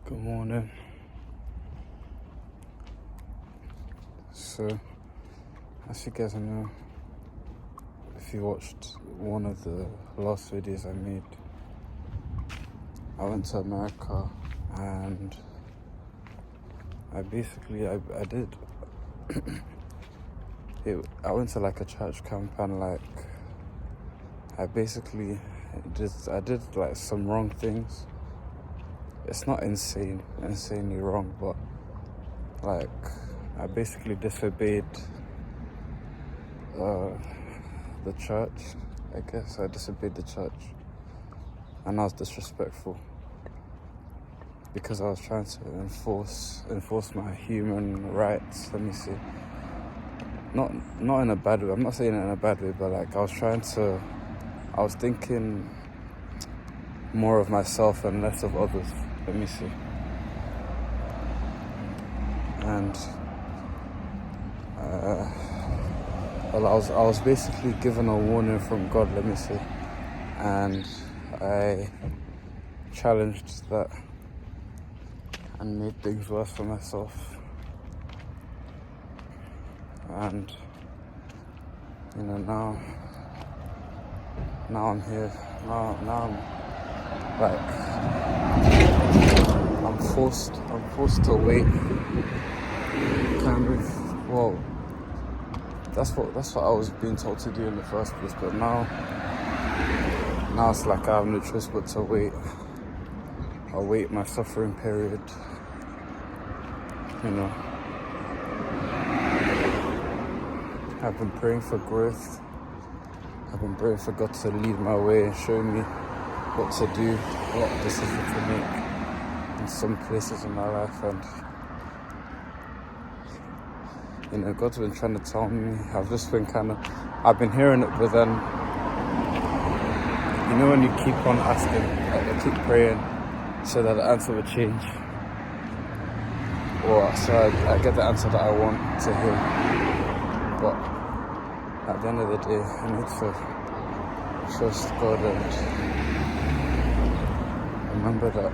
Good morning. So, as you guys know, if you watched one of the last videos I made, I went to America and I did I went to like a church camp and I did like some wrong things. It's not insanely wrong, but like I basically disobeyed the church. I guess I disobeyed the church, and I was disrespectful because I was trying to enforce my human rights. Let me see. Not in a bad way. I'm not saying it in a bad way, but like I was thinking more of myself and less of others. Let me see. And I was basically given a warning from God. Let me see. And I challenged that and made things worse for myself. And now I'm here. Now I'm forced to wait. Kind of. Well, that's what I was being told to do in the first place. But now it's like I have no choice but to wait. I'll wait my suffering period. I've been praying for growth. I've been praying for God to lead my way and show me what to do, what decisions to make in some places in my life. And God's been trying to tell me. I've been hearing it, but then when you keep on asking, like, keep praying so that the answer will change, or so I get the answer that I want to hear. But at the end of the day, I need to trust God and remember that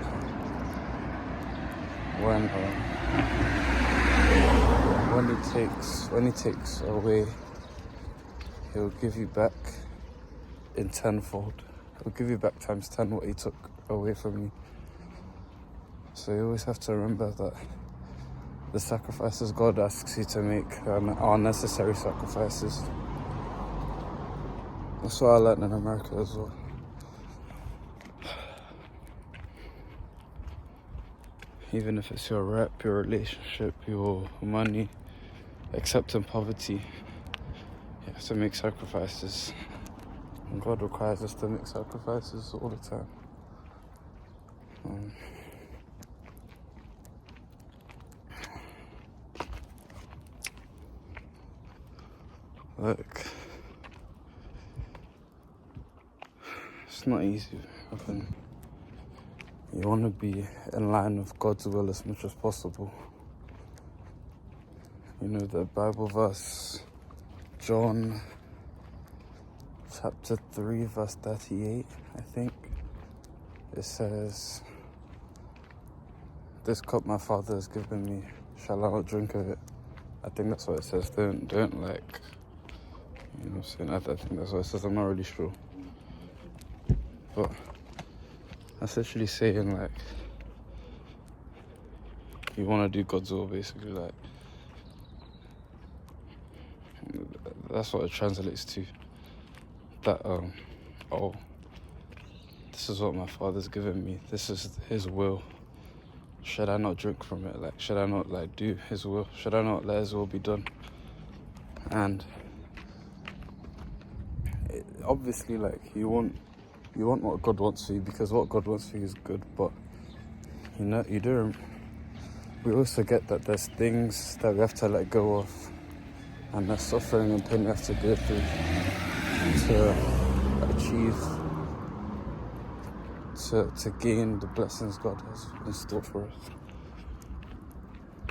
when He takes away, He'll give you back in tenfold. He'll give you back times 10 what He took away from you. So you always have to remember that the sacrifices God asks you to make are necessary sacrifices. That's what I learned in America as well. Even if it's your rep, your relationship, your money, accepting poverty, you have to make sacrifices. And God requires us to make sacrifices all the time. Look, it's not easy. You want to be in line with God's will as much as possible. The Bible verse, John chapter 3 verse 38, I think. It says, "This cup my Father has given me, shall I not drink of it?" I think that's what it says. Don't like, I'm saying, I think that's what it says. I'm not really sure. But that's literally saying, like, you want to do God's will, basically. Like, that's what it translates to. That, this is what my Father's given me. This is His will. Should I not drink from it? Like, should I not, like, do His will? Should I not let His will be done? And obviously, like, you want what God wants for you, because what God wants for you is good. But we always forget that there's things that we have to let go of, and there's suffering and pain we have to go through to achieve, to gain the blessings God has in store for us.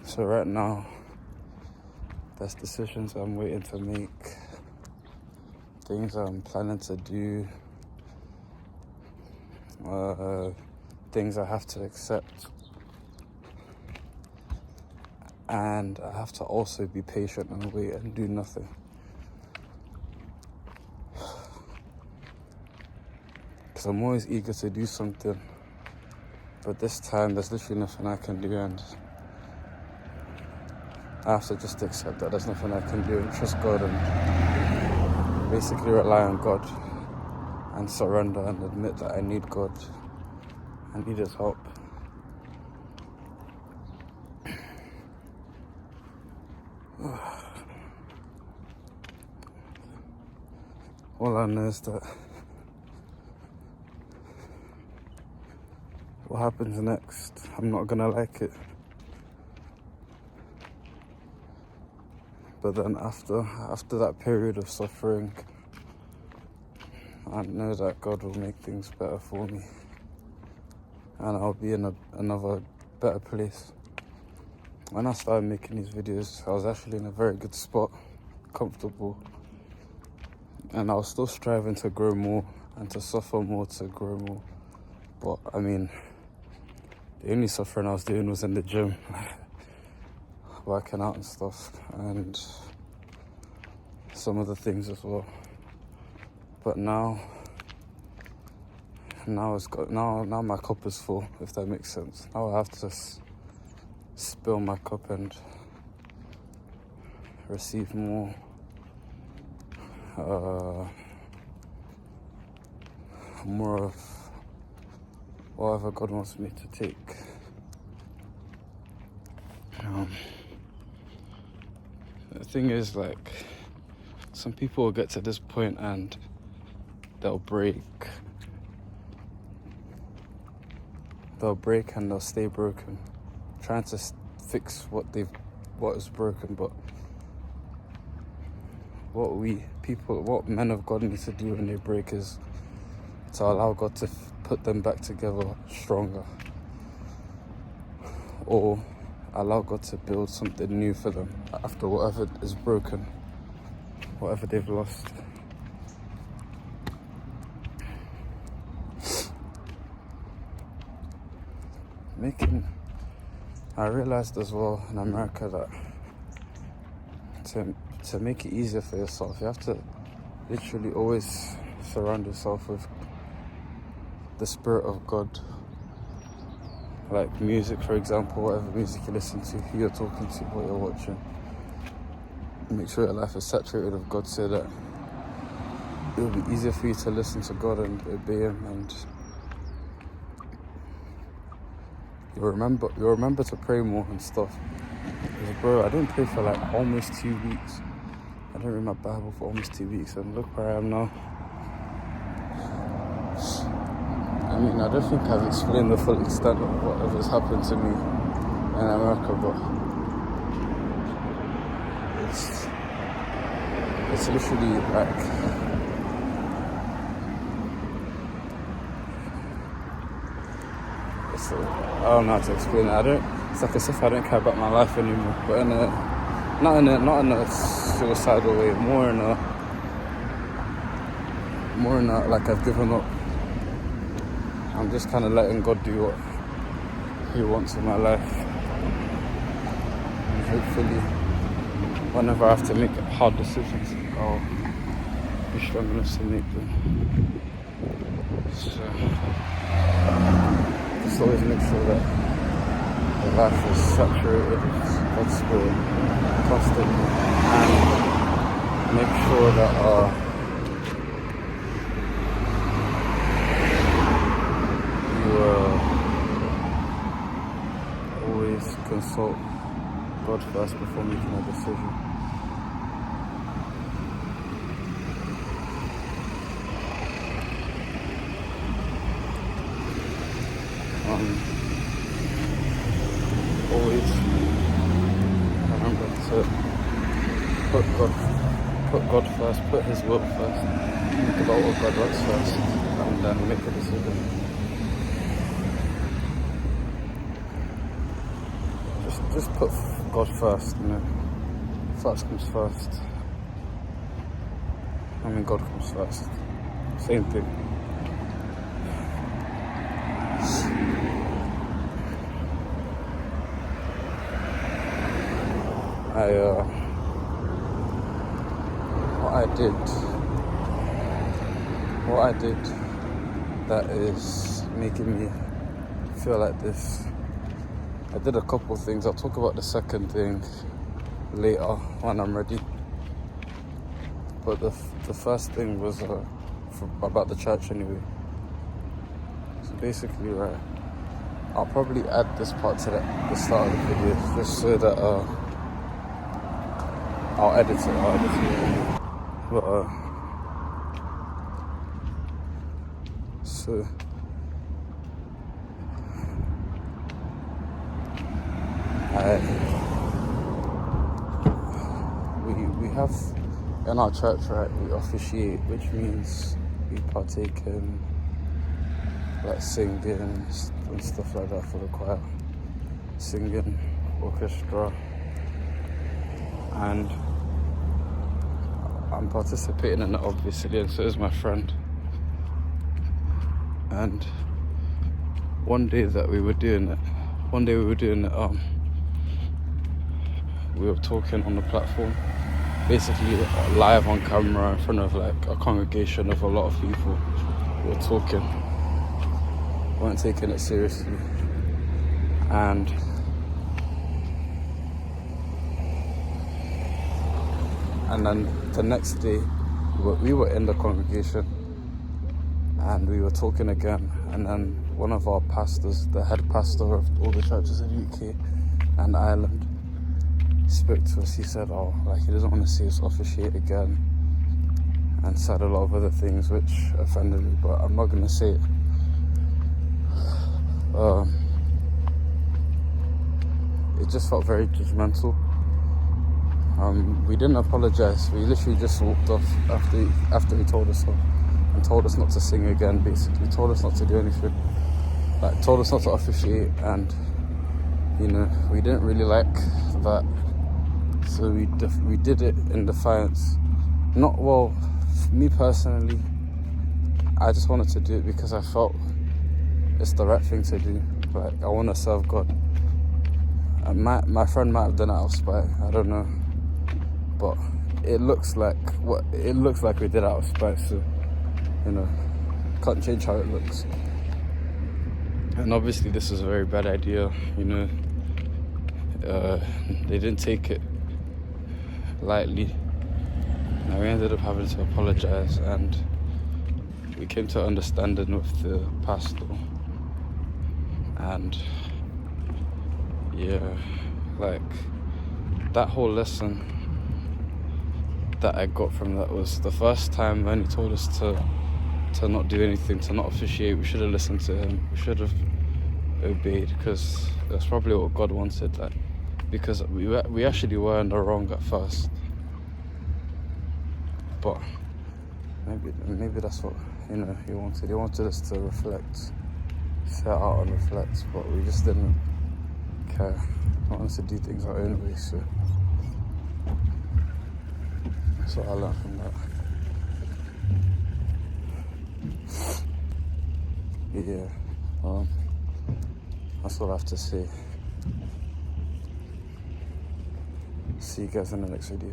So right now, there's decisions I'm waiting to make, things I'm planning to do, things I have to accept and I have to also be patient and wait and do nothing. Because I'm always eager to do something, but this time there's literally nothing I can do, and I have to just accept that there's nothing I can do and trust God and basically rely on God and surrender and admit that I need God. I need His help. All I know is that what happens next, I'm not gonna like it. But then after that period of suffering, I know that God will make things better for me. And I'll be in another better place. When I started making these videos, I was actually in a very good spot, comfortable. And I was still striving to grow more and to suffer more to grow more. But I mean, the only suffering I was doing was in the gym, working out and stuff, and some other things as well. But now my cup is full, if that makes sense. Now I have to spill my cup and receive more. More of whatever God wants me to take. The thing is, like, some people will get to this point and they'll break and they'll stay broken, trying to fix what is broken. But what men of God need to do when they break is to allow God to put them back together stronger, or allow God to build something new for them after whatever is broken, whatever they've lost. I realized as well in America that to make it easier for yourself, you have to literally always surround yourself with the Spirit of God. Like music, for example, whatever music you listen to, who you're talking to, what you're watching. Make sure your life is saturated with God so that it will be easier for you to listen to God and obey Him, and you'll remember to pray more and stuff. Because bro, I didn't pray for like almost 2 weeks. I didn't read my Bible for almost 2 weeks, and look where I am now. I mean, I don't think I've explained the full extent of whatever's happened to me in America, but it's literally like, I don't know how to explain it. It's like as if I don't care about my life anymore, but not in a suicidal way, more in a like I've given up. I'm just kind of letting God do what He wants in my life, and hopefully whenever I have to make hard decisions, I'll be strong enough to make them. So just always make sure that your life is saturated with God's Spirit constantly, and make sure that always consult God first before making a decision. Always remember to put God first, put His will first, think about what God wants first, and then make a decision. Just put God first, you know. First comes first. I mean, God comes first. Same thing. what I did that is making me feel like this. I did a couple of things. I'll talk about the second thing later when I'm ready. But the first thing was about the church anyway. So basically, right, I'll probably add this part to the start of the video just so that I'll edit it. But so we have in our church, right, we officiate, which means we partake in like singing and stuff like that for the choir, singing, orchestra, and I'm participating in it obviously, and so is my friend. And one day we were doing it, we were talking on the platform, basically live on camera in front of like a congregation of a lot of people. We were talking, weren't taking it seriously, and then the next day we were in the congregation and we were talking again, and then one of our pastors, the head pastor of all the churches in UK and Ireland, spoke to us. He said, he doesn't want to see us officiate again, and said a lot of other things which offended me, but I'm not going to say it. It just felt very judgmental. We didn't apologize. We literally just walked off after he told us so, and told us not to sing again, basically told us not to do anything, like told us not to officiate, and we didn't really like that, so we did it in defiance. Me personally, I just wanted to do it because I felt it's the right thing to do. Like, I want to serve God. And my friend might have done it out of spite, I don't know, but it looks like we did it out of spite, so can't change how it looks. And obviously this is a very bad idea. They didn't take it lightly. Now we ended up having to apologize, and we came to understanding with the pastor. And that whole lesson that I got from that was the first time when he told us to not do anything, to not officiate. We should have listened to him. We should have obeyed, because that's probably what God wanted. Because we actually were in the wrong at first, but maybe that's what he wanted. He wanted us to reflect, set out and reflect, but we just didn't care. We wanted to do things our own way, so that's what I learned from that. That's all I have to say. See you guys in the next video.